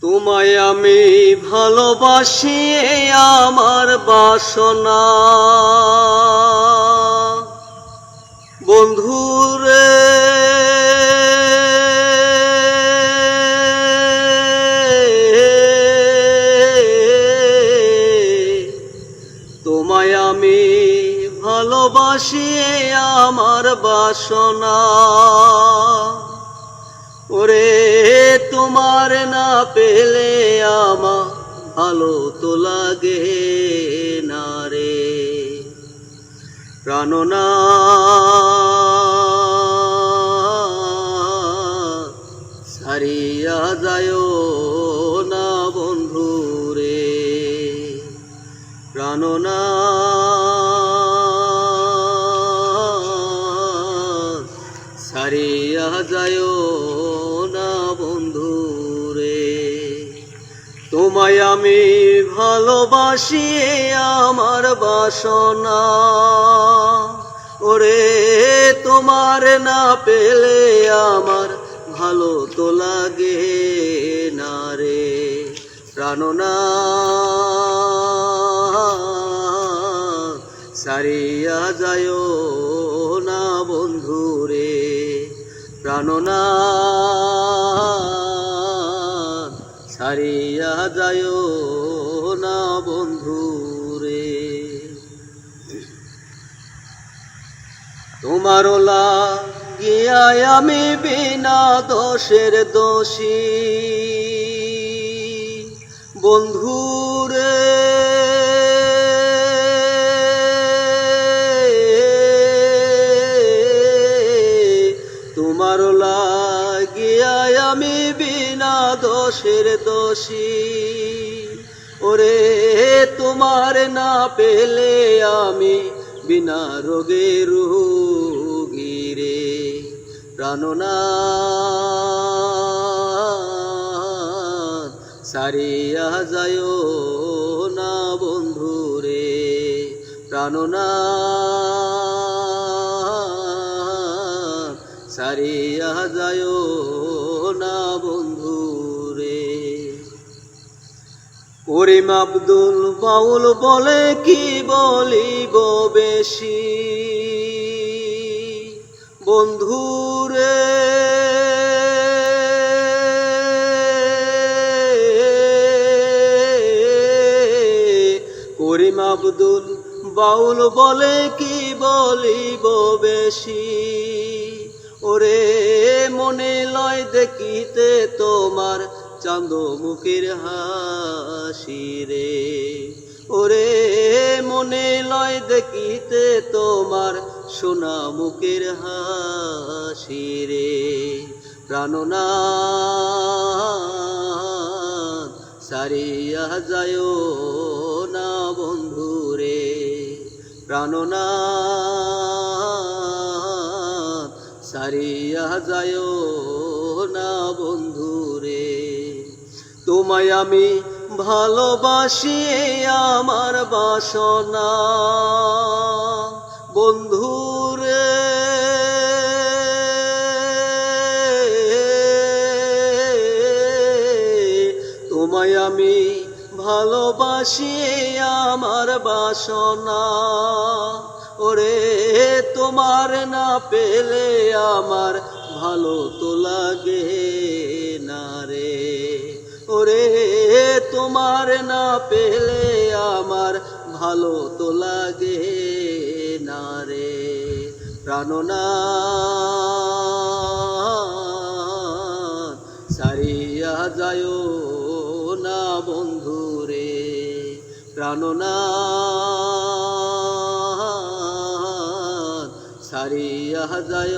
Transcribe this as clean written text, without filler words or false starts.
তোমায় আমি ভালোবাসি আমার বাসনা বন্ধুরে তোমায় আমি ভালোবাসি আমার বাসনা ওরে তোমার না পেলে আমার ভালো তো লাগে না রে প্রাণনা ছাড়িয়া যায় না বন্ধু রে প্রাণনা ছাড়িয়া যায় না বন্ধু রে তোমায় আমি ভালোবাসি আমার বাসনা ওরে তোমার না পেলে আমার ভালো তো লাগে না রে প্রাণনা ছাড়িয়া যায় না বন্ধু রে প্রাণনা ছাড়িয়া যায় না বন্ধু রে তোমার লাগিয়া আমি বিনা দোষের দোষী বন্ধু রে তোমার লাগিয়া আমি বিনা দোষের দোষী ওরে তোমার না পেলে আমি বিনা রোগে রোগী রে প্রাণনা ছাড়িয়া যায় না বন্ধু রে প্রাণনা ছাড়িয়া যায় না বন্ধু রে করিম আব্দুল বাউল বলে কি বলিব বেশি বন্ধু রে করিম আব্দুল বাউল বলে কি বলিব বেশি ওরে মনে লয় দেখিতে তোমার চাঁদ মুখের হাসি রে ওরে মনে লয় দেখিতে তোমার সোনা মুখের হাসি রে প্রাণনা ছাড়িয়া যায় না বন্ধু রে প্রাণনা ছাড়িয়া যায় না বন্ধু রে তোমায় আমি ভালোবাসি আমার বাসনা বন্ধু রে তোমায় আমি ভালোবাসি আমার বাসনা ওরে তোমার না পেলে আমার ভালো তো লাগে না রে ওরে তোমার না পেলে আমার ভালো তো লাগে না রে প্রাণনা ছাড়িয়া যায় না বন্ধু রে প্রাণনা ছাড়িয়া যায়